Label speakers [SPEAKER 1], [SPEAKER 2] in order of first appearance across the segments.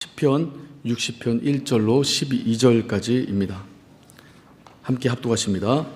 [SPEAKER 1] 시편 60편 1절로 12절까지입니다. 함께 합독하십니다.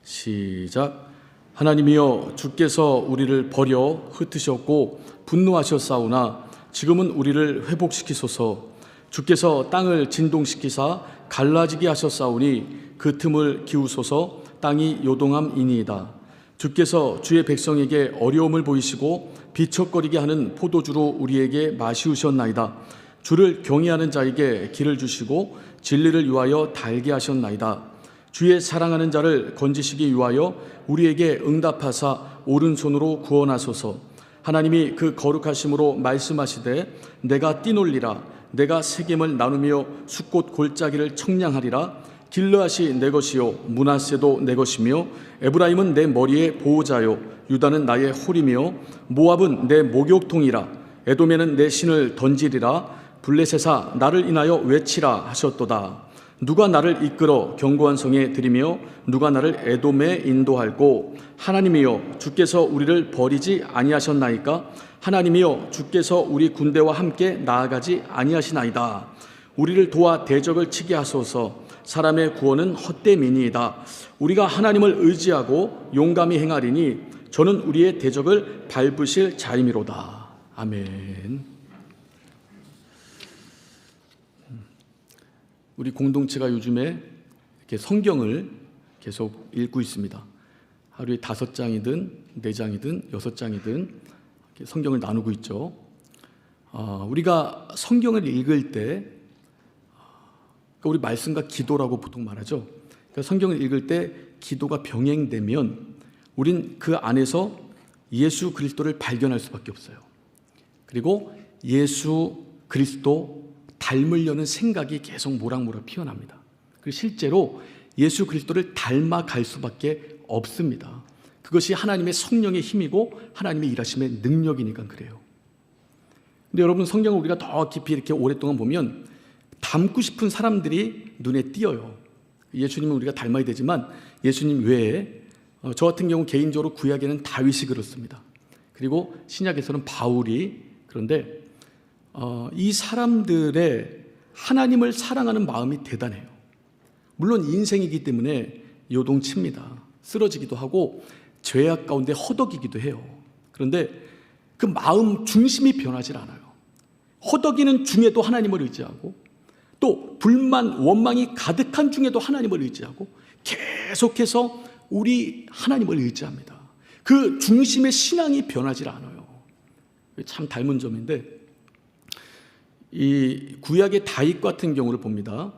[SPEAKER 1] 시작. 하나님이여, 주께서 우리를 버려 흩으셨고 분노하셨사오나 지금은 우리를 회복시키소서. 주께서 땅을 진동시키사 갈라지게 하셨사오니 그 틈을 기우소서. 땅이 요동함이니이다. 주께서 주의 백성에게 어려움을 보이시고 비척거리게 하는 포도주로 우리에게 마시우셨나이다. 주를 경외하는 자에게 길을 주시고 진리를 위하여 달게 하셨나이다. 주의 사랑하는 자를 건지시기 위하여 우리에게 응답하사 오른손으로 구원하소서. 하나님이 그 거룩하심으로 말씀하시되 내가 뛰놀리라. 내가 세겜을 나누며 숫꽃 골짜기를 청량하리라. 길르앗이 내 것이요 므낫세도 내 것이며 에브라임은 내 머리의 보호자요 유다는 나의 홀이며 모압은 내 목욕통이라. 에돔에는 내 신을 던지리라. 블레셋아, 나를 인하여 외치라 하셨도다. 누가 나를 이끌어 견고한 성에 들이며 누가 나를 에돔에 인도할꼬. 하나님이여, 주께서 우리를 버리지 아니하셨나이까? 하나님이여, 주께서 우리 군대와 함께 나아가지 아니하시나이다. 우리를 도와 대적을 치게 하소서. 사람의 구원은 헛됨이니이다. 우리가 하나님을 의지하고 용감히 행하리니 저는 우리의 대적을 밟으실 자임이로다. 아멘. 우리 공동체가 요즘에 이렇게 성경을 계속 읽고 있습니다. 하루에 5장이든 4장이든 6장이든 성경을 나누고 있죠. 우리가 성경을 읽을 때 우리 말씀과 기도라고 보통 말하죠. 그러니까 성경을 읽을 때 기도가 병행되면 우린 그 안에서 예수 그리스도를 발견할 수밖에 없어요. 그리고 예수 그리스도 닮으려는 생각이 계속 모락모락 피어납니다. 그리고 실제로 예수 그리스도를 닮아갈 수밖에 없습니다. 그것이 하나님의 성령의 힘이고 하나님의 일하심의 능력이니까 그래요. 근데 여러분, 성경을 우리가 더 깊이 이렇게 오랫동안 보면 닮고 싶은 사람들이 눈에 띄어요. 예수님은 우리가 닮아야 되지만 예수님 외에 저 같은 경우 개인적으로 구약에는 다윗이 그렇습니다. 그리고 신약에서는 바울이. 그런데 이 사람들의 하나님을 사랑하는 마음이 대단해요. 물론 인생이기 때문에 요동칩니다. 쓰러지기도 하고 죄악 가운데 허덕이기도 해요. 그런데 그 마음 중심이 변하지 않아요. 허덕이는 중에도 하나님을 의지하고 또 불만, 원망이 가득한 중에도 하나님을 의지하고 계속해서 우리 하나님을 의지합니다. 그 중심의 신앙이 변하지 않아요. 참 닮은 점인데, 이 구약의 다윗 같은 경우를 봅니다.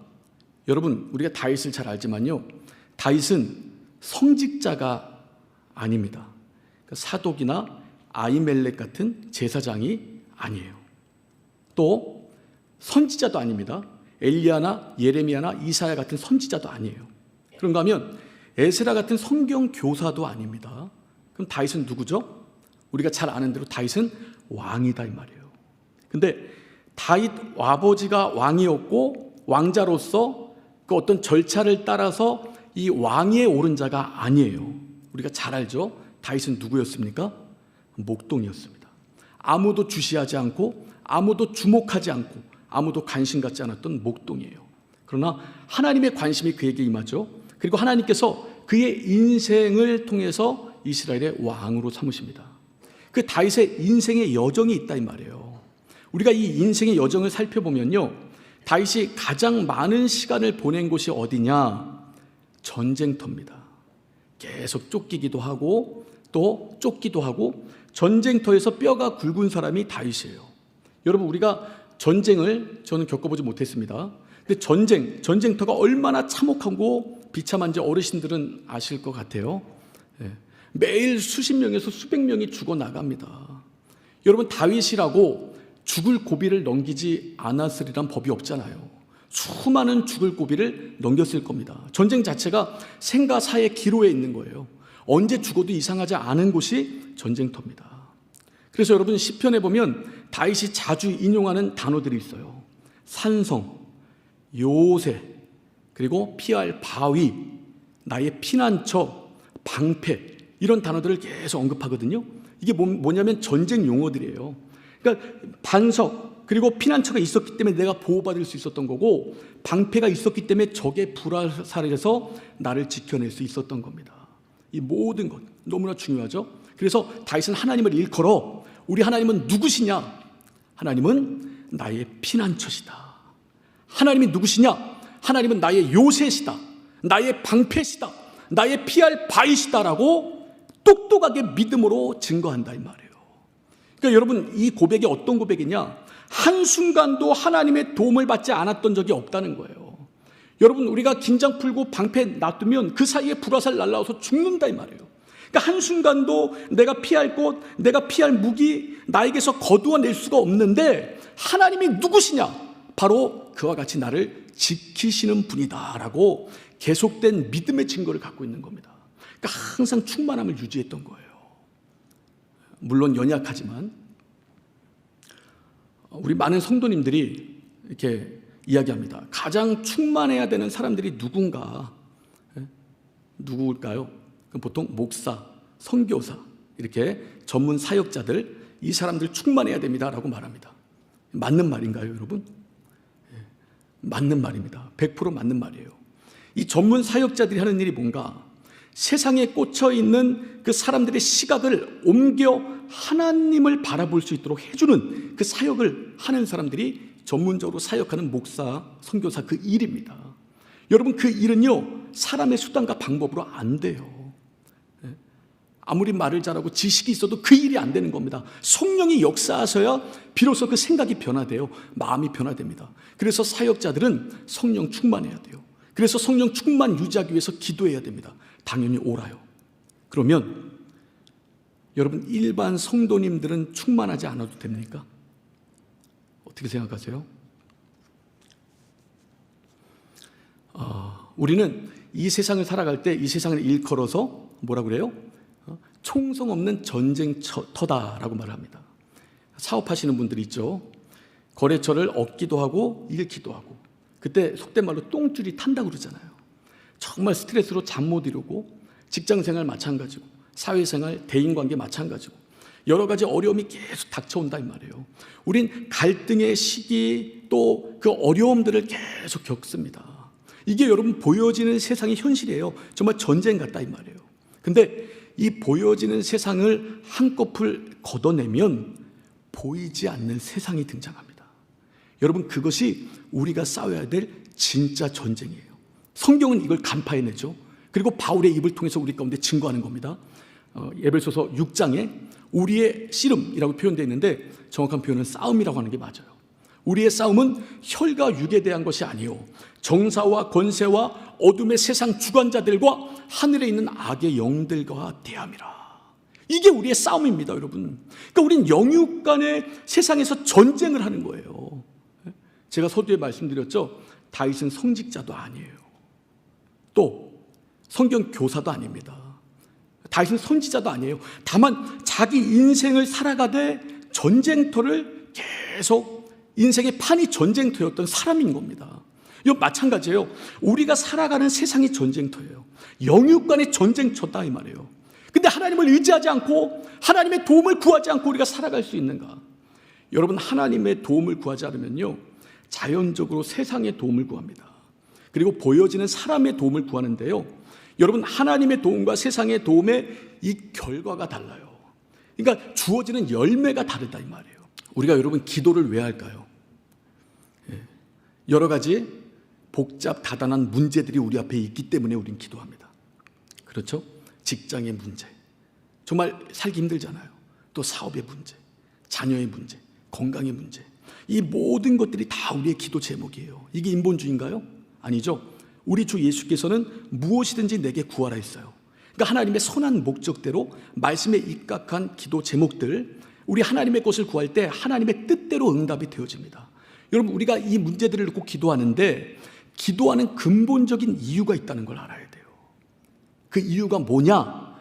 [SPEAKER 1] 여러분, 우리가 다윗을 잘 알지만요, 다윗은 성직자가 아닙니다. 그러니까 사독이나 아히멜렉 같은 제사장이 아니에요. 또 선지자도 아닙니다. 엘리야나 예레미야나 이사야 같은 선지자도 아니에요. 그런가 하면 에스라 같은 성경 교사도 아닙니다. 그럼 다윗은 누구죠? 우리가 잘 아는 대로 다윗은 왕이다 이 말이에요. 근데 다윗 아버지가 왕이었고 왕자로서 그 어떤 절차를 따라서 이 왕위에 오른 자가 아니에요. 우리가 잘 알죠? 다윗은 누구였습니까? 목동이었습니다. 아무도 주시하지 않고 아무도 주목하지 않고 아무도 관심 갖지 않았던 목동이에요. 그러나 하나님의 관심이 그에게 임하죠. 그리고 하나님께서 그의 인생을 통해서 이스라엘의 왕으로 삼으십니다. 그 다윗의 인생의 여정이 있다 이 말이에요. 우리가 이 인생의 여정을 살펴보면요, 다윗이 가장 많은 시간을 보낸 곳이 어디냐? 전쟁터입니다. 계속 쫓기기도 하고 또 쫓기도 하고 전쟁터에서 뼈가 굵은 사람이 다윗이에요. 여러분, 우리가 전쟁을 저는 겪어보지 못했습니다. 근데 전쟁터가 얼마나 참혹하고 비참한지 어르신들은 아실 것 같아요. 매일 수십 명에서 수백 명이 죽어나갑니다. 여러분, 다윗이라고 죽을 고비를 넘기지 않았으리란 법이 없잖아요. 수많은 죽을 고비를 넘겼을 겁니다. 전쟁 자체가 생과 사의 기로에 있는 거예요. 언제 죽어도 이상하지 않은 곳이 전쟁터입니다. 그래서 여러분, 시편에 보면 다윗이 자주 인용하는 단어들이 있어요. 산성, 요새, 그리고 피할 바위, 나의 피난처, 방패, 이런 단어들을 계속 언급하거든요. 이게 뭐냐면 전쟁 용어들이에요. 그러니까 반석, 그리고 피난처가 있었기 때문에 내가 보호받을 수 있었던 거고, 방패가 있었기 때문에 적의 불화살에서 나를 지켜낼 수 있었던 겁니다. 이 모든 것 너무나 중요하죠. 그래서 다윗은 하나님을 일컬어 우리 하나님은 누구시냐? 하나님은 나의 피난처시다. 하나님이 누구시냐? 하나님은 나의 요새시다. 나의 방패시다. 나의 피할 바위시다라고 똑똑하게 믿음으로 증거한다 이 말이에요. 그러니까 여러분, 이 고백이 어떤 고백이냐? 한순간도 하나님의 도움을 받지 않았던 적이 없다는 거예요. 여러분, 우리가 긴장 풀고 방패 놔두면 그 사이에 불화살 날라와서 죽는다 이 말이에요. 그러니까 한순간도 내가 피할 곳, 내가 피할 무기 나에게서 거두어낼 수가 없는데 하나님이 누구시냐? 바로 그와 같이 나를 지키시는 분이다라고 계속된 믿음의 증거를 갖고 있는 겁니다. 그러니까 항상 충만함을 유지했던 거예요. 물론 연약하지만 우리 많은 성도님들이 이렇게 이야기합니다. 가장 충만해야 되는 사람들이 누구일까요? 보통 목사, 선교사, 이렇게 전문 사역자들, 이 사람들 충만해야 됩니다라고 말합니다. 맞는 말인가요, 여러분? 맞는 말입니다. 100% 맞는 말이에요. 이 전문 사역자들이 하는 일이 뭔가? 세상에 꽂혀 있는 그 사람들의 시각을 옮겨 하나님을 바라볼 수 있도록 해주는 그 사역을 하는 사람들이 전문적으로 사역하는 목사, 선교사, 그 일입니다. 여러분, 그 일은요, 사람의 수단과 방법으로 안 돼요. 아무리 말을 잘하고 지식이 있어도 그 일이 안 되는 겁니다. 성령이 역사하셔야 비로소 그 생각이 변화돼요. 마음이 변화됩니다. 그래서 사역자들은 성령 충만해야 돼요. 그래서 성령 충만 유지하기 위해서 기도해야 됩니다. 당연히 옳아요. 그러면 여러분, 일반 성도님들은 충만하지 않아도 됩니까? 어떻게 생각하세요? 우리는 이 세상을 살아갈 때 이 세상을 일컬어서 뭐라 그래요? 총성 없는 전쟁터다라고 말합니다. 사업하시는 분들이 있죠. 거래처를 얻기도 하고 잃기도 하고, 그때 속된 말로 똥줄이 탄다고 그러잖아요. 정말 스트레스로 잠 못 이루고, 직장생활 마찬가지고, 사회생활, 대인관계 마찬가지고, 여러 가지 어려움이 계속 닥쳐온다 이 말이에요. 우린 갈등의 시기, 또 그 어려움들을 계속 겪습니다. 이게 여러분 보여지는 세상의 현실이에요. 정말 전쟁 같다 이 말이에요. 근데 이 보여지는 세상을 한꺼풀 걷어내면 보이지 않는 세상이 등장합니다. 여러분, 그것이 우리가 싸워야 될 진짜 전쟁이에요. 성경은 이걸 간파해내죠. 그리고 바울의 입을 통해서 우리 가운데 증거하는 겁니다. 에베소서 6장에 우리의 씨름이라고 표현되어 있는데 정확한 표현은 싸움이라고 하는 게 맞아요. 우리의 싸움은 혈과 육에 대한 것이 아니요, 정사와 권세와 어둠의 세상 주관자들과 하늘에 있는 악의 영들과 대함이라. 이게 우리의 싸움입니다, 여러분. 그러니까 우린 영육 간의 세상에서 전쟁을 하는 거예요. 제가 서두에 말씀드렸죠. 다윗은 성직자도 아니에요. 또 성경 교사도 아닙니다. 다윗은 선지자도 아니에요. 다만 자기 인생을 살아가되 전쟁터를 계속, 인생의 판이 전쟁터였던 사람인 겁니다. 이거 마찬가지예요. 우리가 살아가는 세상이 전쟁터예요. 영육 간의 전쟁터다 이 말이에요. 근데 하나님을 의지하지 않고 하나님의 도움을 구하지 않고 우리가 살아갈 수 있는가? 여러분, 하나님의 도움을 구하지 않으면요, 자연적으로 세상의 도움을 구합니다. 그리고 보여지는 사람의 도움을 구하는데요, 여러분, 하나님의 도움과 세상의 도움의 이 결과가 달라요. 그러니까 주어지는 열매가 다르다 이 말이에요. 우리가 여러분 기도를 왜 할까요? 여러 가지 복잡 다단한 문제들이 우리 앞에 있기 때문에 우리는 기도합니다. 그렇죠? 직장의 문제, 정말 살기 힘들잖아요. 또 사업의 문제, 자녀의 문제, 건강의 문제, 이 모든 것들이 다 우리의 기도 제목이에요. 이게 인본주의인가요? 아니죠. 우리 주 예수께서는 무엇이든지 내게 구하라 했어요. 그러니까 하나님의 선한 목적대로 말씀에 입각한 기도 제목들, 우리 하나님의 것을 구할 때 하나님의 뜻대로 응답이 되어집니다. 여러분, 우리가 이 문제들을 놓고 기도하는데 기도하는 근본적인 이유가 있다는 걸 알아야 돼요. 그 이유가 뭐냐?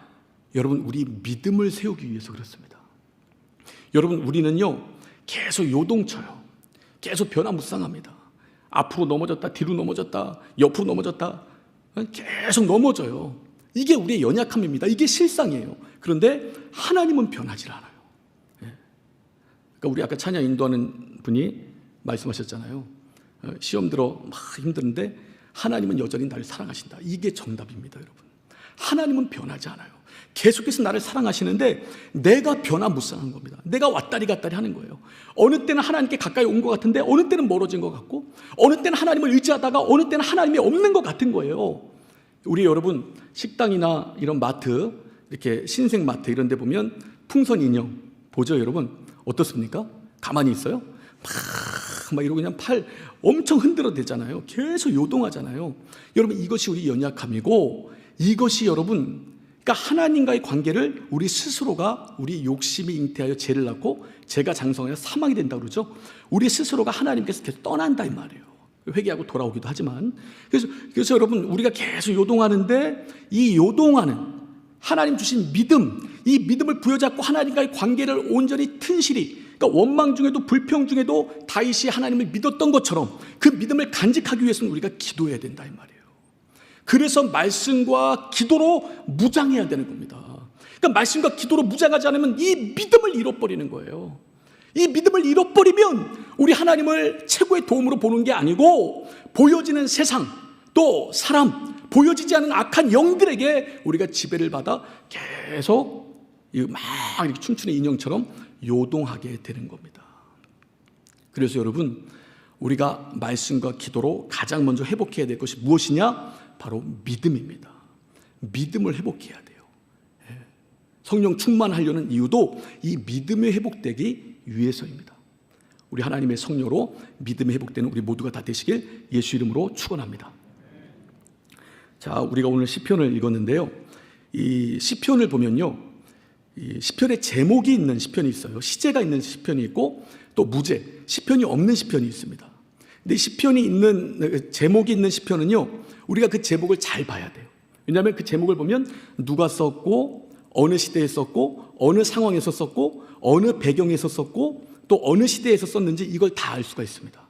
[SPEAKER 1] 여러분, 우리 믿음을 세우기 위해서 그렇습니다. 여러분, 우리는요 계속 요동쳐요. 계속 변화무쌍합니다. 앞으로 넘어졌다, 뒤로 넘어졌다, 옆으로 넘어졌다, 계속 넘어져요. 이게 우리의 연약함입니다. 이게 실상이에요. 그런데 하나님은 변하지 않아요. 그러니까 우리 아까 찬양 인도하는 분이 말씀하셨잖아요. 시험 들어 막 힘든데 하나님은 여전히 나를 사랑하신다. 이게 정답입니다, 여러분. 하나님은 변하지 않아요. 계속해서 나를 사랑하시는데 내가 변화무쌍한 겁니다. 내가 왔다리 갔다리 하는 거예요. 어느 때는 하나님께 가까이 온 것 같은데 어느 때는 멀어진 것 같고, 어느 때는 하나님을 의지하다가 어느 때는 하나님이 없는 것 같은 거예요. 우리 여러분 식당이나 이런 마트, 이렇게 신생마트 이런 데 보면 풍선 인형 보죠, 여러분? 어떻습니까? 가만히 있어요? 막 이러고 그냥 팔 엄청 흔들어 대잖아요. 계속 요동하잖아요. 여러분, 이것이 우리 연약함이고, 이것이 여러분, 그러니까 하나님과의 관계를 우리 스스로가, 우리 욕심이 잉태하여 죄를 낳고 죄가 장성하여 사망이 된다고 그러죠. 우리 스스로가 하나님께서 계속 떠난다 이 말이에요. 회개하고 돌아오기도 하지만, 그래서 여러분, 우리가 계속 요동하는데, 이 요동하는 하나님 주신 믿음, 이 믿음을 부여잡고 하나님과의 관계를 온전히 튼실히, 그러니까 원망 중에도 불평 중에도 다윗이 하나님을 믿었던 것처럼 그 믿음을 간직하기 위해서는 우리가 기도해야 된다 이 말이에요. 그래서 말씀과 기도로 무장해야 되는 겁니다. 그러니까 말씀과 기도로 무장하지 않으면 이 믿음을 잃어버리는 거예요. 이 믿음을 잃어버리면 우리 하나님을 최고의 도움으로 보는 게 아니고, 보여지는 세상, 또 사람, 보여지지 않은 악한 영들에게 우리가 지배를 받아 계속 막 이렇게 춤추는 인형처럼 요동하게 되는 겁니다. 그래서 여러분, 우리가 말씀과 기도로 가장 먼저 회복해야 될 것이 무엇이냐? 바로 믿음입니다. 믿음을 회복해야 돼요. 성령 충만하려는 이유도 이 믿음이 회복되기 위해서입니다. 우리 하나님의 성령으로 믿음이 회복되는 우리 모두가 다 되시길 예수 이름으로 축원합니다. 자, 우리가 오늘 시편을 읽었는데요. 이 시편을 보면요, 이 시편에 제목이 있는 시편이 있어요. 시제가 있는 시편이 있고, 또 무제, 시편이 없는 시편이 있습니다. 근데 시편이 있는, 제목이 있는 시편은요, 우리가 그 제목을 잘 봐야 돼요. 왜냐하면 그 제목을 보면 누가 썼고, 어느 시대에 썼고, 어느 상황에서 썼고, 어느 배경에서 썼고, 또 어느 시대에서 썼는지 이걸 다 알 수가 있습니다.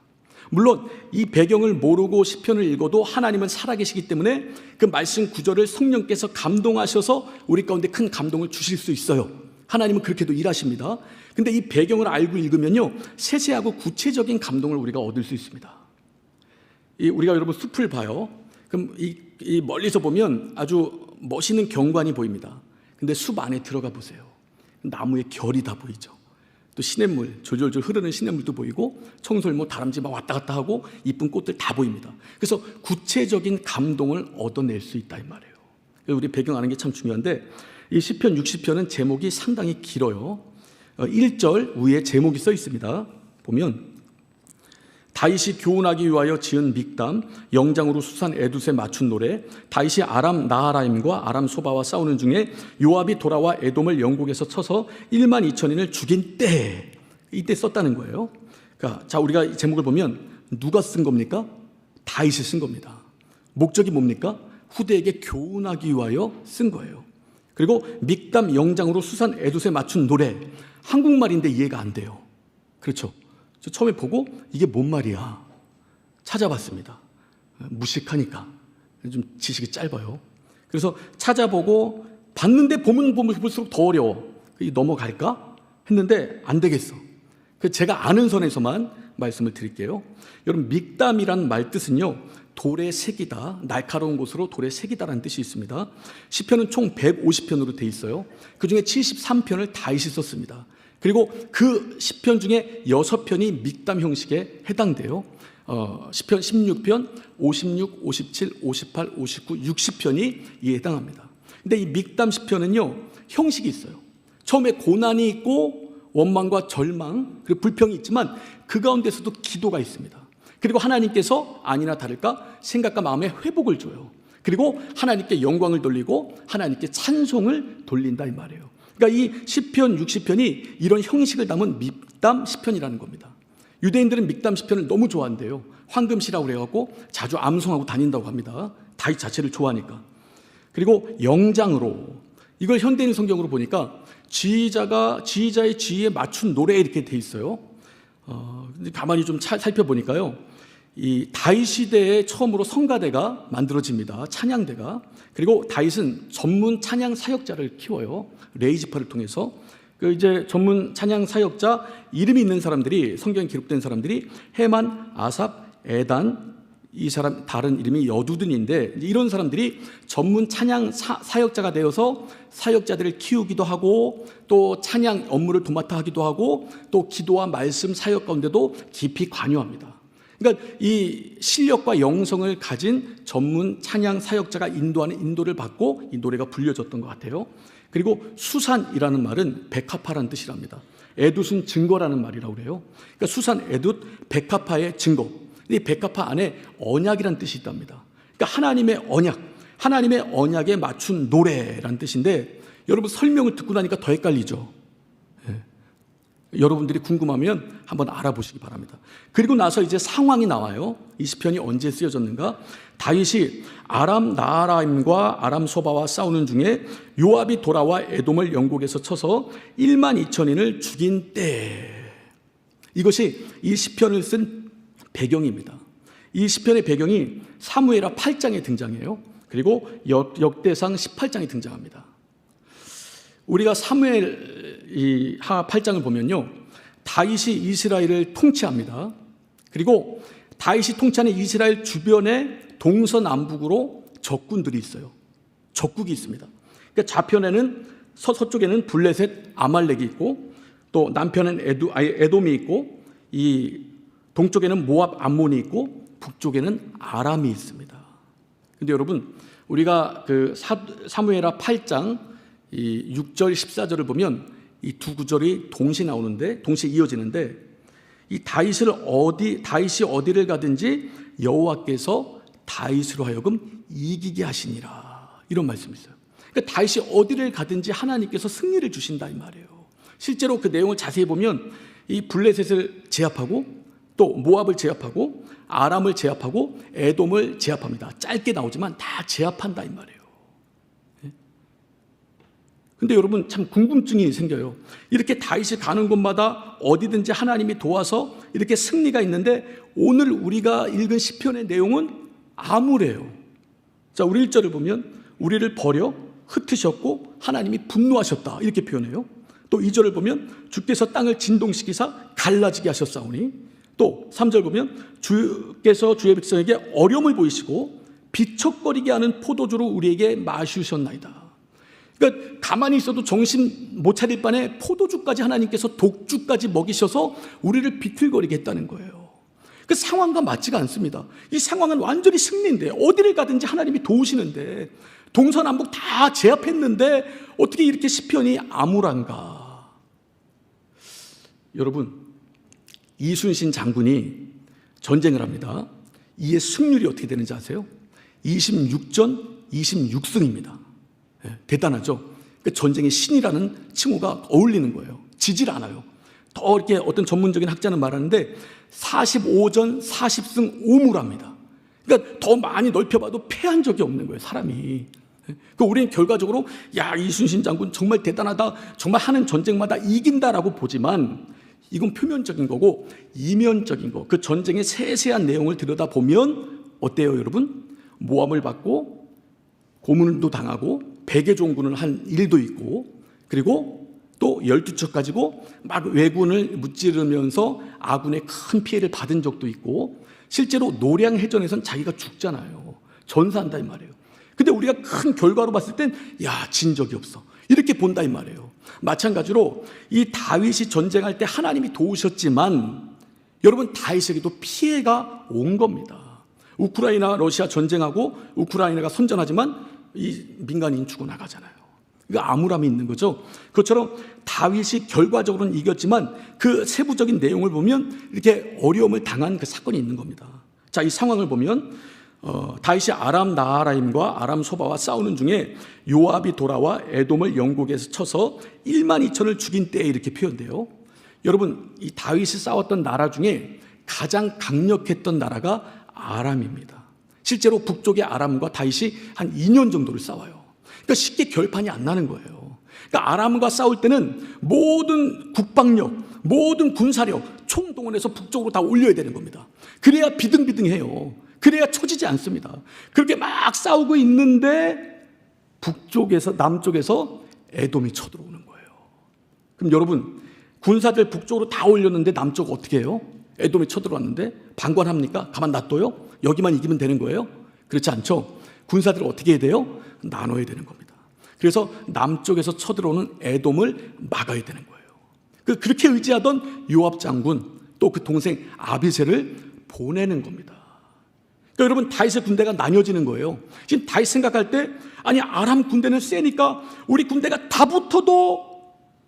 [SPEAKER 1] 물론 이 배경을 모르고 시편을 읽어도 하나님은 살아계시기 때문에 그 말씀 구절을 성령께서 감동하셔서 우리 가운데 큰 감동을 주실 수 있어요. 하나님은 그렇게도 일하십니다. 근데 이 배경을 알고 읽으면요, 세세하고 구체적인 감동을 우리가 얻을 수 있습니다. 우리가 여러분 숲을 봐요. 그럼 이 멀리서 보면 아주 멋있는 경관이 보입니다. 근데 숲 안에 들어가 보세요. 나무의 결이 다 보이죠. 또 시냇물, 졸졸졸 흐르는 시냇물도 보이고, 청설모, 다람쥐 막 왔다 갔다 하고 이쁜 꽃들 다 보입니다. 그래서 구체적인 감동을 얻어낼 수 있다 이 말이에요. 우리 배경 아는 게 참 중요한데, 이 시편 60편은 제목이 상당히 길어요. 1절 위에 제목이 써 있습니다. 보면 다윗이 교훈하기 위하여 지은 믹담, 영장으로 수산 에두세 맞춘 노래, 다윗이 아람 나하라임과 아람 소바와 싸우는 중에 요압이 돌아와 에돔을 영국에서 쳐서 1만 2천인을 죽인 때, 이때 썼다는 거예요. 그러니까 자, 우리가 이 제목을 보면 누가 쓴 겁니까? 다윗이 쓴 겁니다. 목적이 뭡니까? 후대에게 교훈하기 위하여 쓴 거예요. 그리고 믹담 영장으로 수산 에두세 맞춘 노래, 한국말인데 이해가 안 돼요. 그렇죠? 저 처음에 보고 이게 뭔 말이야 찾아봤습니다. 무식하니까 좀 지식이 짧아요. 그래서 찾아보고 봤는데 보면 볼수록 더 어려워. 넘어갈까 했는데 안 되겠어. 제가 아는 선에서만 말씀을 드릴게요. 여러분, 믹담이란 말 뜻은요, 돌의 색이다, 날카로운 곳으로 돌의 색이다라는 뜻이 있습니다. 시편은 총 150편으로 돼 있어요. 그중에 73편을 다윗이 썼습니다. 그리고 그 시편 중에 6편이 믹담 형식에 해당돼요. 시편 16편, 56, 57, 58, 59, 60편이 이에 해당합니다. 근데 이 믹담 시편은요, 형식이 있어요. 처음에 고난이 있고 원망과 절망, 그리고 불평이 있지만 그 가운데서도 기도가 있습니다. 그리고 하나님께서 아니나 다를까 생각과 마음의 회복을 줘요. 그리고 하나님께 영광을 돌리고 하나님께 찬송을 돌린다 이 말이에요. 그러니까 이 시편 60편이 이런 형식을 담은 믹담 시편이라는 겁니다. 유대인들은 믹담 시편을 너무 좋아한대요. 황금시라고 그래갖고 자주 암송하고 다닌다고 합니다. 다윗 자체를 좋아하니까. 그리고 영장으로, 이걸 현대인 성경으로 보니까 지휘자의 지휘에 맞춘 노래 이렇게 돼 있어요. 근데 가만히 좀 살펴보니까요, 이 다윗 시대에 처음으로 성가대가 만들어집니다. 찬양대가. 그리고 다윗은 전문 찬양 사역자를 키워요. 레이지파를 통해서. 이제 전문 찬양 사역자 이름이 있는 사람들이, 성경에 기록된 사람들이 헤만, 아삽, 에단, 이 사람 다른 이름이 여두둔인데, 이런 사람들이 전문 찬양 사역자가 되어서 사역자들을 키우기도 하고 또 찬양 업무를 도맡아 하기도 하고 또 기도와 말씀 사역 가운데도 깊이 관여합니다. 그러니까 이 실력과 영성을 가진 전문 찬양 사역자가 인도하는 인도를 받고 이 노래가 불려졌던 것 같아요. 그리고 수산이라는 말은 백합화라는 뜻이랍니다. 에둣은 증거라는 말이라고 그래요. 그러니까 수산, 에둣, 백합화의 증거. 이 백합화 안에 언약이라는 뜻이 있답니다. 그러니까 하나님의 언약, 하나님의 언약에 맞춘 노래라는 뜻인데, 여러분 설명을 듣고 나니까 더 헷갈리죠. 여러분들이 궁금하면 한번 알아보시기 바랍니다. 그리고 나서 이제 상황이 나와요. 이 시편이 언제 쓰여졌는가? 다윗이 아람 나하라임과 아람 소바와 싸우는 중에 요압이 돌아와 에돔을 영곡에서 쳐서 1만 2천인을 죽인 때, 이것이 이 시편을 쓴 배경입니다. 이 시편의 배경이 사무엘하 8장에 등장해요. 그리고 역대상 18장에 등장합니다. 우리가 사무엘하 8장을 보면요, 다윗이 이스라엘을 통치합니다. 그리고 다윗이 통치하는 이스라엘 주변에 동서남북으로 적군들이 있어요. 적국이 있습니다. 그러니까 좌편에는 서쪽에는 블레셋, 아말렉이 있고, 또 남편은 에돔이 있고, 이 동쪽에는 모압, 암몬이 있고, 북쪽에는 아람이 있습니다. 근데 여러분, 우리가 사무엘하 8장 이 6절 14절을 보면 이 두 구절이 동시에 나오는데, 동시에 이어지는데, 이 다윗이 어디를 가든지 여호와께서 다윗으로 하여금 이기게 하시니라, 이런 말씀이 있어요. 그러니까 다윗이 어디를 가든지 하나님께서 승리를 주신다 이 말이에요. 실제로 그 내용을 자세히 보면 이 블레셋을 제압하고 또 모압을 제압하고 아람을 제압하고 에돔을 제압합니다. 짧게 나오지만 다 제압한다 이 말이에요. 근데 여러분 참 궁금증이 생겨요. 이렇게 다윗이 가는 곳마다 어디든지 하나님이 도와서 이렇게 승리가 있는데, 오늘 우리가 읽은 시편의 내용은 암울해요. 자, 우리 1절을 보면 우리를 버려 흩으셨고 하나님이 분노하셨다, 이렇게 표현해요. 또 2절을 보면 주께서 땅을 진동시키사 갈라지게 하셨사오니, 또 3절 보면 주께서 주의 백성에게 어려움을 보이시고 비척거리게 하는 포도주로 우리에게 마시셨나이다. 그러니까 가만히 있어도 정신 못 차릴 바에 포도주까지 하나님께서 독주까지 먹이셔서 우리를 비틀거리게 했다는 거예요. 그 상황과 맞지가 않습니다. 이 상황은 완전히 승리인데, 어디를 가든지 하나님이 도우시는데, 동서남북 다 제압했는데 어떻게 이렇게 시편이 암울한가? 여러분, 이순신 장군이 전쟁을 합니다. 이의 승률이 어떻게 되는지 아세요? 26전 26승입니다. 대단하죠? 그 전쟁의 신이라는 칭호가 어울리는 거예요. 지질 않아요. 더 이렇게 어떤 전문적인 학자는 말하는데 45전 40승 5무랍니다. 그러니까 더 많이 넓혀봐도 패한 적이 없는 거예요, 사람이. 그 우리는 결과적으로 야, 이순신 장군 정말 대단하다, 정말 하는 전쟁마다 이긴다라고 보지만, 이건 표면적인 거고 이면적인 거, 그 전쟁의 세세한 내용을 들여다보면 어때요 여러분? 모함을 받고 고문도 당하고 백의종군을 한 일도 있고, 그리고 또 12척 가지고 막 왜군을 무찌르면서 아군의 큰 피해를 받은 적도 있고, 실제로 노량해전에선 자기가 죽잖아요. 전사한다 이 말이에요. 근데 우리가 큰 결과로 봤을 땐 야, 진 적이 없어, 이렇게 본다 이 말이에요. 마찬가지로 이 다윗이 전쟁할 때 하나님이 도우셨지만, 여러분 다윗에게도 피해가 온 겁니다. 우크라이나 러시아 전쟁하고 우크라이나가 선전하지만 이 민간인 죽어나가잖아요. 이거 암울함이 있는 거죠. 그것처럼 다윗이 결과적으로는 이겼지만 그 세부적인 내용을 보면 이렇게 어려움을 당한 그 사건이 있는 겁니다. 자, 이 상황을 보면 다윗이 아람 나하라임과 아람 소바와 싸우는 중에 요압이 돌아와 에돔을 영곡에서 쳐서 1만 2천을 죽인 때에 이렇게 표현돼요. 여러분, 이 다윗이 싸웠던 나라 중에 가장 강력했던 나라가 아람입니다. 실제로 북쪽의 아람과 다윗이 한 2년 정도를 싸워요. 그러니까 쉽게 결판이 안 나는 거예요. 그러니까 아람과 싸울 때는 모든 국방력, 모든 군사력 총동원해서 북쪽으로 다 올려야 되는 겁니다. 그래야 비등비등해요. 그래야 처지지 않습니다. 그렇게 막 싸우고 있는데 북쪽에서, 남쪽에서 에돔이 쳐들어오는 거예요. 그럼 여러분, 군사들 북쪽으로 다 올렸는데 남쪽 어떻게 해요? 에돔이 쳐들어왔는데 방관합니까? 가만 놔둬요? 여기만 이기면 되는 거예요? 그렇지 않죠. 군사들을 어떻게 해야 돼요? 나눠야 되는 겁니다. 그래서 남쪽에서 쳐들어오는 에돔을 막아야 되는 거예요. 그렇게 의지하던 요압 장군, 또 그 동생 아비새를 보내는 겁니다. 그러니까 여러분, 다윗의 군대가 나뉘어지는 거예요. 지금 다윗 생각할 때, 아니 아람 군대는 세니까 우리 군대가 다 붙어도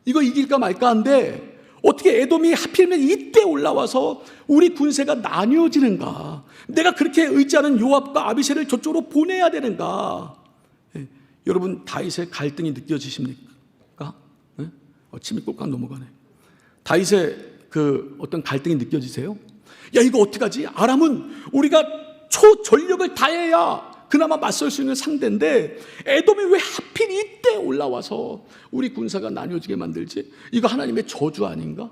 [SPEAKER 1] 이거 이길까 말까 한데 어떻게 에돔이 하필이면 이때 올라와서 우리 군세가 나뉘어지는가? 내가 그렇게 의지하는 요압과 아비새를 저쪽으로 보내야 되는가? 여러분, 다윗의 갈등이 느껴지십니까? 침이 꼴깍 넘어가네. 다윗의 그 어떤 갈등이 느껴지세요? 야, 이거 어떡하지? 아람은 우리가 초전력을 다해야 그나마 맞설 수 있는 상대인데 에돔이 왜 하필 이때 올라와서 우리 군사가 나뉘어지게 만들지? 이거 하나님의 저주 아닌가?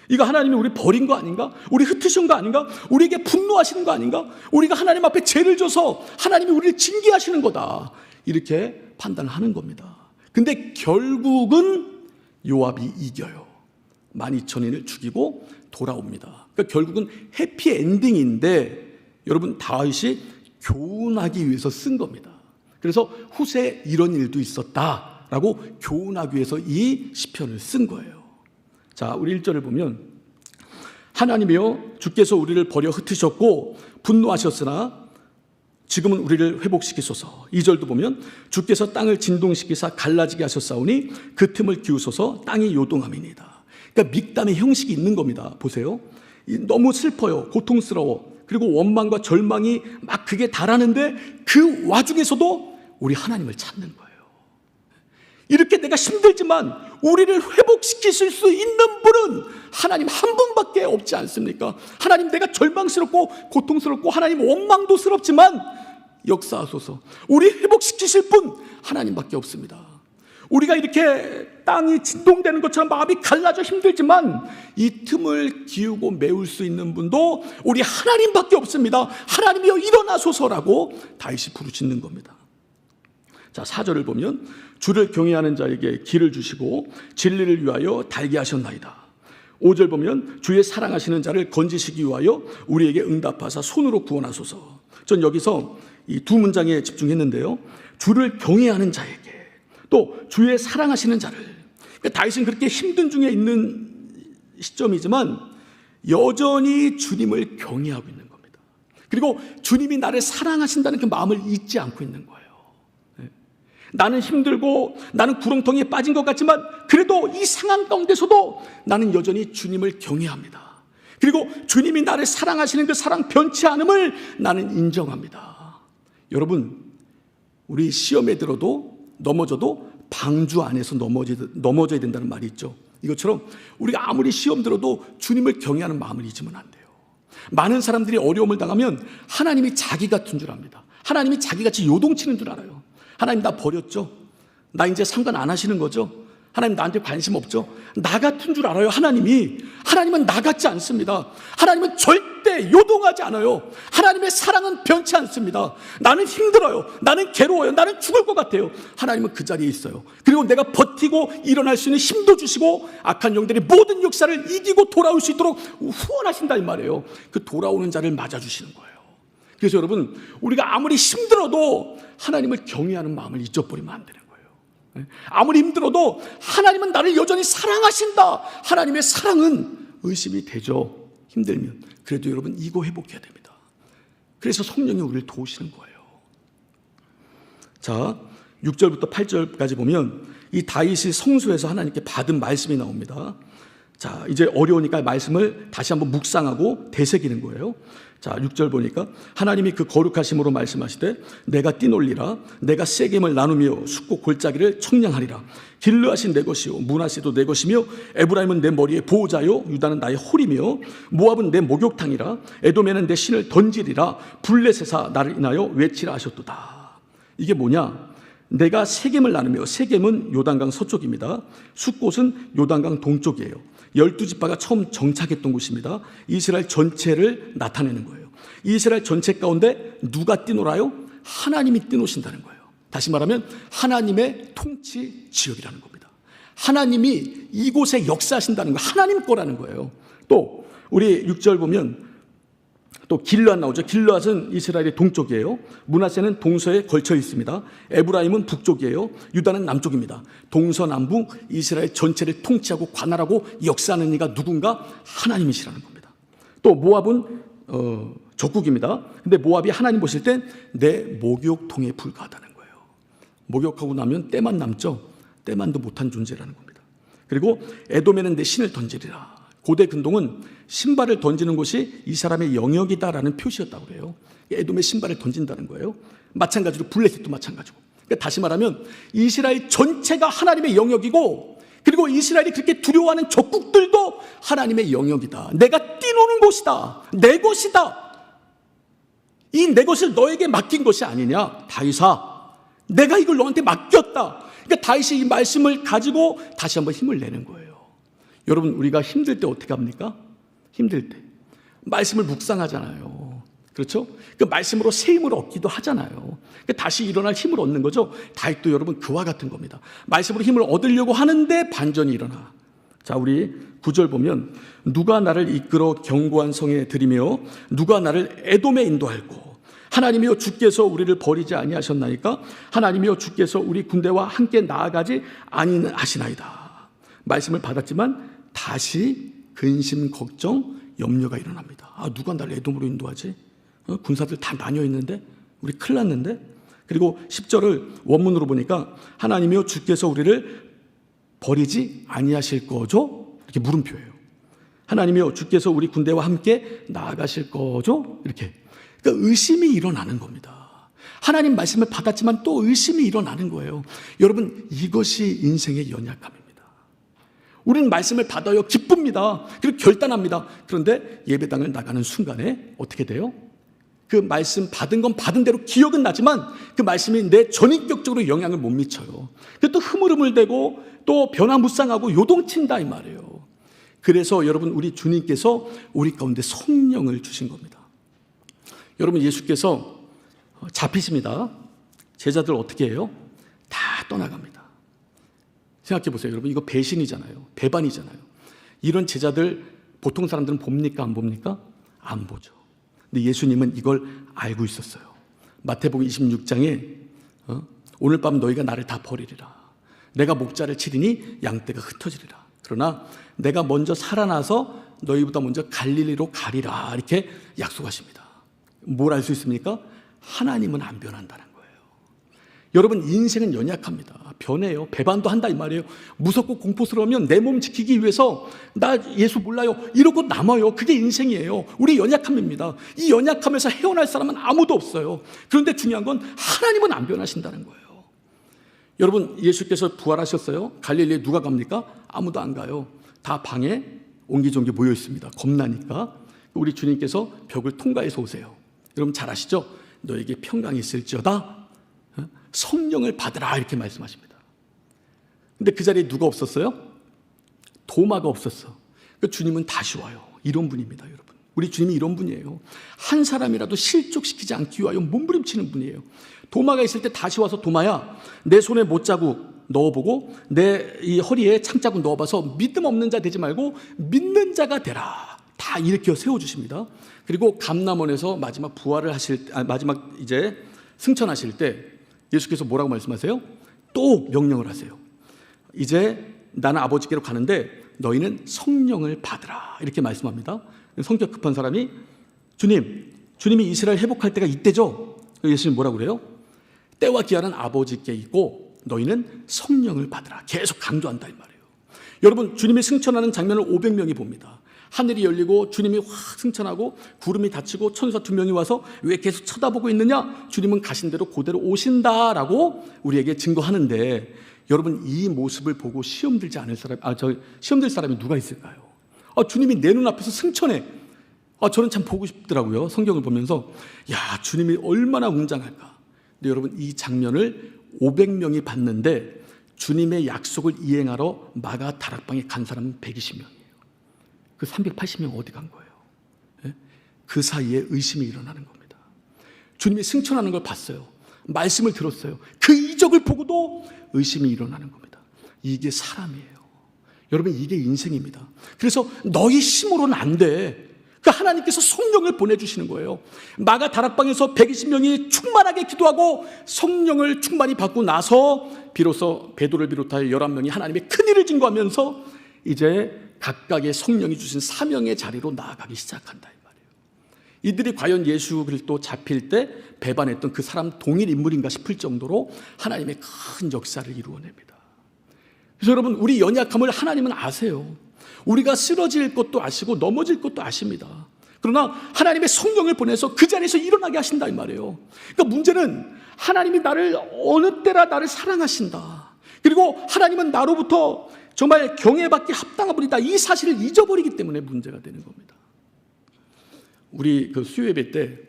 [SPEAKER 1] 이거 하나님이 우리 버린 거 아닌가? 우리 흩으신 거 아닌가? 우리에게 분노하시는 거 아닌가? 우리가 하나님 앞에 죄를 져서 하나님이 우리를 징계하시는 거다, 이렇게 판단하는 겁니다. 근데 결국은 요압이 이겨요. 12,000인을 죽이고 돌아옵니다. 그러니까 결국은 해피엔딩인데 여러분, 다윗이 교훈하기 위해서 쓴 겁니다. 그래서 후세에 이런 일도 있었다라고 교훈하기 위해서 이 시편을 쓴 거예요. 자, 우리 1절을 보면, 하나님이여 주께서 우리를 버려 흩으셨고 분노하셨으나 지금은 우리를 회복시키소서. 2절도 보면 주께서 땅을 진동시키사 갈라지게 하셨사오니 그 틈을 기우소서. 땅이 요동함이니이다. 그러니까 믹담의 형식이 있는 겁니다. 보세요. 너무 슬퍼요. 고통스러워. 그리고 원망과 절망이 막 극에 달하는데 그 와중에서도 우리 하나님을 찾는 거예요. 이렇게 내가 힘들지만 우리를 회복시키실 수 있는 분은 하나님 한 분밖에 없지 않습니까? 하나님, 내가 절망스럽고 고통스럽고 하나님 원망도스럽지만 역사하소서. 우리 회복시키실 분 하나님밖에 없습니다. 우리가 이렇게 땅이 진동되는 것처럼 마음이 갈라져 힘들지만 이 틈을 기우고 메울 수 있는 분도 우리 하나님밖에 없습니다. 하나님이여 일어나소서라고 다윗이 부르짖는 겁니다. 자, 4절을 보면 주를 경외하는 자에게 길을 주시고 진리를 위하여 달게 하셨나이다. 5절 보면 주의 사랑하시는 자를 건지시기 위하여 우리에게 응답하사 손으로 구원하소서. 전 여기서 이 두 문장에 집중했는데요. 주를 경외하는 자에게, 또 주의 사랑하시는 자를. 그러니까 다윗은 그렇게 힘든 중에 있는 시점이지만 여전히 주님을 경외하고 있는 겁니다. 그리고 주님이 나를 사랑하신다는 그 마음을 잊지 않고 있는 거예요. 나는 힘들고 나는 구렁텅이에 빠진 것 같지만 그래도 이 상황 가운데서도 나는 여전히 주님을 경외합니다. 그리고 주님이 나를 사랑하시는 그 사랑 변치 않음을 나는 인정합니다. 여러분, 우리 시험에 들어도 넘어져도 방주 안에서 넘어져야 된다는 말이 있죠. 이것처럼 우리가 아무리 시험 들어도 주님을 경외하는 마음을 잊으면 안 돼요. 많은 사람들이 어려움을 당하면 하나님이 자기 같은 줄 압니다. 하나님이 자기같이 요동치는 줄 알아요. 하나님 나 버렸죠? 나 이제 상관 안 하시는 거죠? 하나님 나한테 관심 없죠? 나 같은 줄 알아요. 하나님은 나 같지 않습니다. 하나님은 절대 요동하지 않아요. 하나님의 사랑은 변치 않습니다. 나는 힘들어요. 나는 괴로워요. 나는 죽을 것 같아요. 하나님은 그 자리에 있어요. 그리고 내가 버티고 일어날 수 있는 힘도 주시고 악한 영들이 모든 역사를 이기고 돌아올 수 있도록 후원하신다 이 말이에요. 그 돌아오는 자를 맞아주시는 거예요. 그래서 여러분, 우리가 아무리 힘들어도 하나님을 경외하는 마음을 잊어버리면 안 되는 거예요. 아무리 힘들어도 하나님은 나를 여전히 사랑하신다. 하나님의 사랑은 의심이 되죠. 힘들면. 그래도 여러분, 이거 회복해야 됩니다. 그래서 성령이 우리를 도우시는 거예요. 자, 6절부터 8절까지 보면 이 다윗이 성소에서 하나님께 받은 말씀이 나옵니다. 자, 이제 어려우니까 말씀을 다시 한번 묵상하고 되새기는 거예요. 자, 6절 보니까 하나님이 그 거룩하심으로 말씀하시되 내가 띠놀리라. 내가 세겜을 나누며 숫고 골짜기를 청량하리라. 길르앗이 내 것이요 므낫세도 내 것이며 에브라임은 내 머리의 보호자요 유다는 나의 홀이며 모압은 내 목욕탕이라. 에돔에는 내 신을 던지리라. 블레셋아 나를 인하여 외치라 하셨도다. 이게 뭐냐? 내가 세겜을 나누며, 세겜은 요단강 서쪽입니다. 숫곳은 요단강 동쪽이에요. 12지파가 처음 정착했던 곳입니다. 이스라엘 전체를 나타내는 거예요. 이스라엘 전체 가운데 누가 뛰놀아요? 하나님이 뛰노신다는 거예요. 다시 말하면 하나님의 통치 지역이라는 겁니다. 하나님이 이곳에 역사하신다는 거예요. 하나님 거라는 거예요. 또 우리 6절 보면 또 길르앗 나오죠. 길르앗은 이스라엘의 동쪽이에요. 므낫세는 동서에 걸쳐 있습니다. 에브라임은 북쪽이에요. 유다는 남쪽입니다. 동서남북 이스라엘 전체를 통치하고 관할하고 역사하는 이가 누군가? 하나님이시라는 겁니다. 또 모압은 적국입니다. 근데 모압이 하나님 보실 땐 내 목욕통에 불과하다는 거예요. 목욕하고 나면 때만 남죠. 때만도 못한 존재라는 겁니다. 그리고 에돔에는 내 신을 던지리라. 고대 근동은 신발을 던지는 곳이 이 사람의 영역이다라는 표시였다고 그래요. 에돔의 신발을 던진다는 거예요. 마찬가지로 블레셋도 마찬가지고. 그러니까 다시 말하면 이스라엘 전체가 하나님의 영역이고, 그리고 이스라엘이 그렇게 두려워하는 적국들도 하나님의 영역이다. 내가 뛰노는 곳이다. 내 것이다. 이 내 것을 너에게 맡긴 것이 아니냐. 다윗아, 내가 이걸 너한테 맡겼다. 그러니까 다윗이 이 말씀을 가지고 다시 한번 힘을 내는 거예요. 여러분, 우리가 힘들 때 어떻게 합니까? 힘들 때 말씀을 묵상하잖아요. 그렇죠? 그 말씀으로 새 힘을 얻기도 하잖아요. 그러니까 다시 일어날 힘을 얻는 거죠. 다윗도 여러분 그와 같은 겁니다. 말씀으로 힘을 얻으려고 하는데 반전이 일어나. 자, 우리 9절 보면 누가 나를 이끌어 견고한 성에 들이며 누가 나를 에돔에 인도할꼬. 하나님이여 주께서 우리를 버리지 아니하셨나이까? 하나님이여 주께서 우리 군대와 함께 나아가지 아니하시나이다. 말씀을 받았지만 다시 근심, 걱정, 염려가 일어납니다. 아, 누가 나를 에돔으로 인도하지? 군사들 다 나뉘어 있는데? 우리 큰일 났는데? 그리고 10절을 원문으로 보니까 하나님이여 주께서 우리를 버리지 아니하실 거죠? 이렇게 물음표예요. 하나님이여 주께서 우리 군대와 함께 나아가실 거죠? 이렇게. 그러니까 의심이 일어나는 겁니다. 하나님 말씀을 받았지만 또 의심이 일어나는 거예요. 여러분, 이것이 인생의 연약함입니다. 우리는 말씀을 받아요. 기쁩니다. 그리고 결단합니다. 그런데 예배당을 나가는 순간에 어떻게 돼요? 그 말씀 받은 건 받은 대로 기억은 나지만 그 말씀이 내 전인격적으로 영향을 못 미쳐요. 또 흐물흐물대고 또 변화무쌍하고 요동친다 이 말이에요. 그래서 여러분, 우리 주님께서 우리 가운데 성령을 주신 겁니다. 여러분, 예수께서 잡히십니다. 제자들 어떻게 해요? 다 떠나갑니다. 생각해 보세요. 여러분, 이거 배신이잖아요. 배반이잖아요. 이런 제자들 보통 사람들은 봅니까? 안 봅니까? 안 보죠. 근데 예수님은 이걸 알고 있었어요. 마태복음 26장에 오늘 밤 너희가 나를 다 버리리라. 내가 목자를 치리니 양떼가 흩어지리라. 그러나 내가 먼저 살아나서 너희보다 먼저 갈릴리로 가리라. 이렇게 약속하십니다. 뭘 알 수 있습니까? 하나님은 안 변한다는 거예요. 여러분, 인생은 연약합니다. 변해요. 배반도 한다 이 말이에요. 무섭고 공포스러우면 내 몸 지키기 위해서 나 예수 몰라요 이러고 남아요. 그게 인생이에요. 우리 연약함입니다. 이 연약함에서 헤어날 사람은 아무도 없어요. 그런데 중요한 건 하나님은 안 변하신다는 거예요. 여러분, 예수께서 부활하셨어요. 갈릴리에 누가 갑니까? 아무도 안 가요. 다 방에 옹기종기 모여 있습니다. 겁나니까. 우리 주님께서 벽을 통과해서 오세요. 여러분 잘 아시죠? 너에게 평강이 있을지어다 성령을 받으라 이렇게 말씀하십니다. 근데 그 자리에 누가 없었어요? 도마가 없었어. 그러니까 주님은 다시 와요. 이런 분입니다, 여러분. 우리 주님이 이런 분이에요. 한 사람이라도 실족시키지 않기 위하여 몸부림치는 분이에요. 도마가 있을 때 다시 와서 도마야, 내 손에 못자국 넣어보고 내 이 허리에 창자국 넣어봐서 믿음 없는 자 되지 말고 믿는 자가 되라. 다 일으켜 세워주십니다. 그리고 감람원에서 마지막 부활을 마지막 이제 승천하실 때 예수께서 뭐라고 말씀하세요? 또 명령을 하세요. 이제 나는 아버지께로 가는데 너희는 성령을 받으라 이렇게 말씀합니다. 성격 급한 사람이 주님이 이스라엘 회복할 때가 이때죠? 예수님 뭐라고 그래요? 때와 기한은 아버지께 있고 너희는 성령을 받으라 계속 강조한다 이 말이에요. 여러분, 주님이 승천하는 장면을 500명이 봅니다. 하늘이 열리고 주님이 확 승천하고 구름이 닫히고 천사 2명이 와서 왜 계속 쳐다보고 있느냐? 주님은 가신 대로 그대로 오신다라고 우리에게 증거하는데, 여러분, 이 모습을 보고 시험 들 사람이 누가 있을까요? 주님이 내 눈앞에서 승천해. 저는 참 보고 싶더라고요. 성경을 보면서 야, 주님이 얼마나 웅장할까. 근데 여러분, 이 장면을 500명이 봤는데 주님의 약속을 이행하러 마가 다락방에 간 사람은 120명이에요. 그 380명 어디 간 거예요? 예? 그 사이에 의심이 일어나는 겁니다. 주님이 승천하는 걸 봤어요. 말씀을 들었어요. 그 이적을 보고도 의심이 일어나는 겁니다. 이게 사람이에요. 여러분, 이게 인생입니다. 그래서 너희 힘으로는 안 돼. 그 하나님께서 성령을 보내주시는 거예요. 마가 다락방에서 120명이 충만하게 기도하고 성령을 충만히 받고 나서 비로소 베드로를 비롯하여 11명이 하나님의 큰일을 증거하면서 이제 각각의 성령이 주신 사명의 자리로 나아가기 시작한다 이 말이에요. 이들이 과연 예수 그리스도 잡힐 때 배반했던 그 사람 동일 인물인가 싶을 정도로 하나님의 큰 역사를 이루어냅니다. 그래서 여러분, 우리 연약함을 하나님은 아세요. 우리가 쓰러질 것도 아시고 넘어질 것도 아십니다. 그러나 하나님의 성령을 보내서 그 자리에서 일어나게 하신다 이 말이에요. 그러니까 문제는 하나님이 나를 어느 때라 나를 사랑하신다. 그리고 하나님은 나로부터 정말 경외받기 합당한 분이다. 이 사실을 잊어버리기 때문에 문제가 되는 겁니다. 우리 그 수요예배 때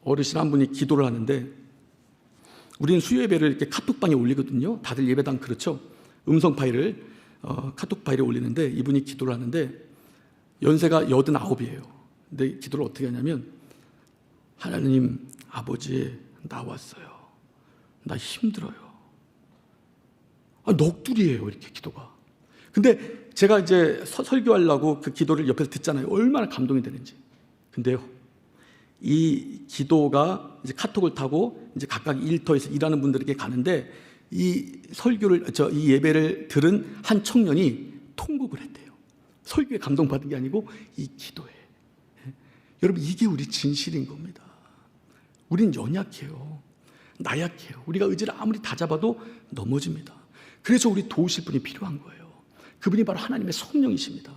[SPEAKER 1] 어르신 한 분이 기도를 하는데, 우리는 수요예배를 이렇게 카톡방에 올리거든요. 다들 예배당 그렇죠. 음성 파일을 카톡 파일에 올리는데, 이분이 기도를 하는데 연세가 89이에요. 근데 기도를 어떻게 하냐면, 하나님 아버지 나왔어요. 나 힘들어요. 넋두리예요, 이렇게 기도가. 근데 제가 이제 설교하려고 그 기도를 옆에서 듣잖아요. 얼마나 감동이 되는지. 근데요, 이 기도가 이제 카톡을 타고 이제 각각 일터에서 일하는 분들에게 가는데, 이 이 예배를 들은 한 청년이 통곡을 했대요. 설교에 감동받은 게 아니고 이 기도에. 여러분, 이게 우리 진실인 겁니다. 우린 연약해요. 나약해요. 우리가 의지를 아무리 다 잡아도 넘어집니다. 그래서 우리 도우실 분이 필요한 거예요. 그분이 바로 하나님의 성령이십니다.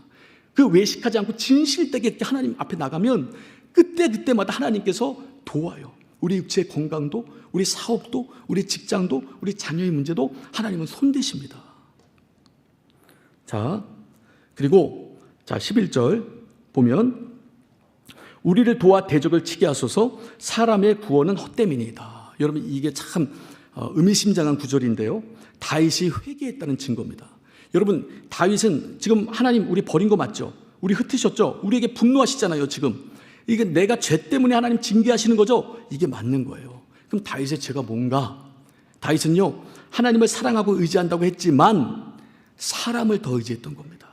[SPEAKER 1] 그 외식하지 않고 진실되게 하나님 앞에 나가면 그때마다 하나님께서 도와요. 우리 육체의 건강도, 우리 사업도, 우리 직장도, 우리 자녀의 문제도 하나님은 손대십니다. 자, 그리고 11절 보면, 우리를 도와 대적을 치게 하소서, 사람의 구원은 헛됨이니이다. 여러분, 이게 참 의미심장한 구절인데요, 다윗이 회개했다는 증거입니다. 여러분, 다윗은 지금 하나님 우리 버린 거 맞죠? 우리 흩으셨죠? 우리에게 분노하시잖아요. 지금 이게 내가 죄 때문에 하나님 징계하시는 거죠? 이게 맞는 거예요. 그럼 다윗의 죄가 뭔가? 다윗은요, 하나님을 사랑하고 의지한다고 했지만 사람을 더 의지했던 겁니다.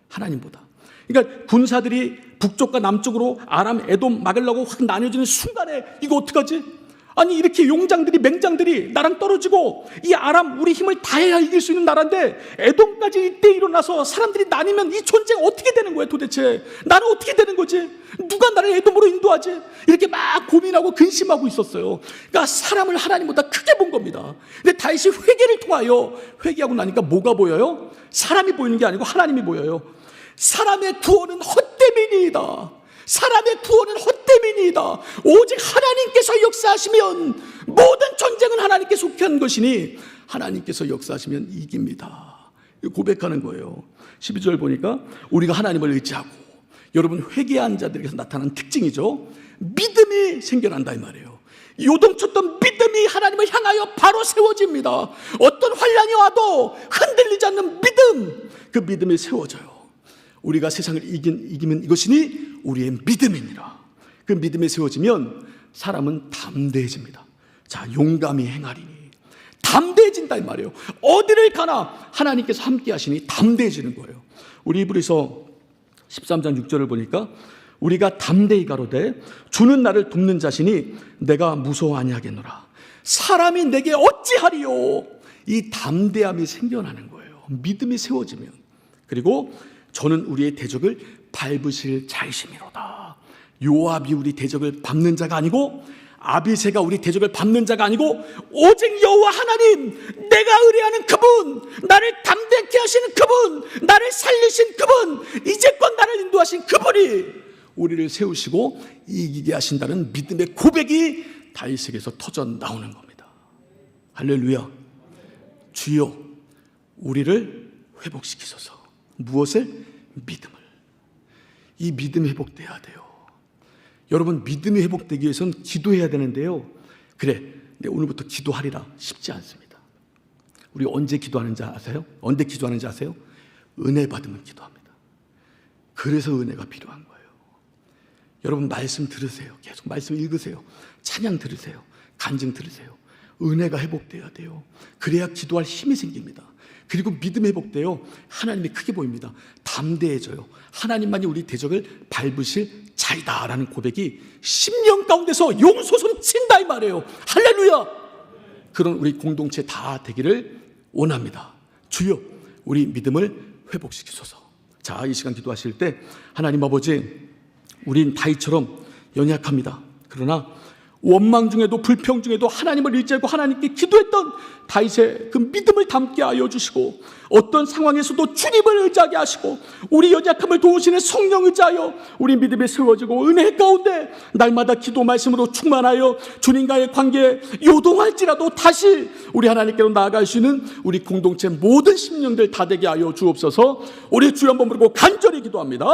[SPEAKER 1] 하나님보다. 그러니까 군사들이 북쪽과 남쪽으로 아람, 에돔 막으려고 확 나뉘어지는 순간에 이거 어떡하지? 아니, 이렇게 용장들이, 맹장들이 나랑 떨어지고, 이 아람 우리 힘을 다해야 이길 수 있는 나라인데 에돔까지 이때 일어나서 사람들이 나뉘면 이 전쟁 어떻게 되는 거야 도대체? 나는 어떻게 되는 거지? 누가 나를 에돔으로 인도하지? 이렇게 막 고민하고 근심하고 있었어요. 그러니까 사람을 하나님보다 크게 본 겁니다. 근데 다윗이 회개를 통하여, 회개하고 나니까 뭐가 보여요? 사람이 보이는 게 아니고 하나님이 보여요. 사람의 구원은 헛됨이니이다. 사람의 구원은 헛됨이니이다. 오직 하나님께서 역사하시면, 모든 전쟁은 하나님께 속해 한 것이니 하나님께서 역사하시면 이깁니다. 고백하는 거예요. 12절 보니까 우리가 하나님을 의지하고, 여러분, 회개한 자들에게서 나타나는 특징이죠. 믿음이 생겨난다 이 말이에요. 요동쳤던 믿음이 하나님을 향하여 바로 세워집니다. 어떤 환난이 와도 흔들리지 않는 믿음, 그 믿음이 세워져요. 우리가 세상을 이기면 이것이니 우리의 믿음이니라. 그 믿음에 세워지면 사람은 담대해집니다. 자, 용감히 행하리니. 담대해진다 이 말이에요. 어디를 가나 하나님께서 함께 하시니 담대해지는 거예요. 우리 히브리서 13장 6절을 보니까, 우리가 담대히 가로되 주는 나를 돕는 자시니 내가 무서워 아니하겠노라. 사람이 내게 어찌하리요? 이 담대함이 생겨나는 거예요. 믿음이 세워지면. 그리고 저는 우리의 대적을 밟으실 자이심이로다. 요압이 우리 대적을 밟는 자가 아니고, 아비새가 우리 대적을 밟는 자가 아니고, 오직 여호와 하나님, 내가 의뢰하는 그분, 나를 담대케 하시는 그분, 나를 살리신 그분, 이제껏 나를 인도하신 그분이 우리를 세우시고 이기게 하신다는 믿음의 고백이 다윗에게서 터져 나오는 겁니다. 할렐루야. 주여, 우리를 회복시키소서. 무엇을? 믿음을. 이 믿음이 회복돼야 돼요. 여러분, 믿음이 회복되기 위해서는 기도해야 되는데요, 그래, 오늘부터 기도하리라 쉽지 않습니다. 우리 언제 기도하는지 아세요? 언제 기도하는지 아세요? 은혜 받으면 기도합니다. 그래서 은혜가 필요한 거예요. 여러분, 말씀 들으세요. 계속 말씀 읽으세요. 찬양 들으세요. 간증 들으세요. 은혜가 회복돼야 돼요. 그래야 기도할 힘이 생깁니다. 그리고 믿음 회복되어 하나님이 크게 보입니다. 담대해져요. 하나님만이 우리 대적을 밟으실 자이다라는 고백이 심령 가운데서 용솟음 친다 이 말이에요. 할렐루야. 그런 우리 공동체 다 되기를 원합니다. 주여 우리 믿음을 회복시키소서. 자, 이 시간 기도하실 때 하나님 아버지, 우린 다윗처럼 연약합니다. 그러나 원망 중에도 불평 중에도 하나님을 의지하고 하나님께 기도했던 다윗의 그 믿음을 담게 하여 주시고, 어떤 상황에서도 주님을 의지하게 하시고 우리 연약함을 도우시는 성령 의지하여 우리 믿음이 세워지고 은혜 가운데 날마다 기도 말씀으로 충만하여 주님과의 관계에 요동할지라도 다시 우리 하나님께로 나아갈 수 있는 우리 공동체 모든 심령들 다 되게 하여 주옵소서. 우리 주여 한번 부르고 간절히 기도합니다.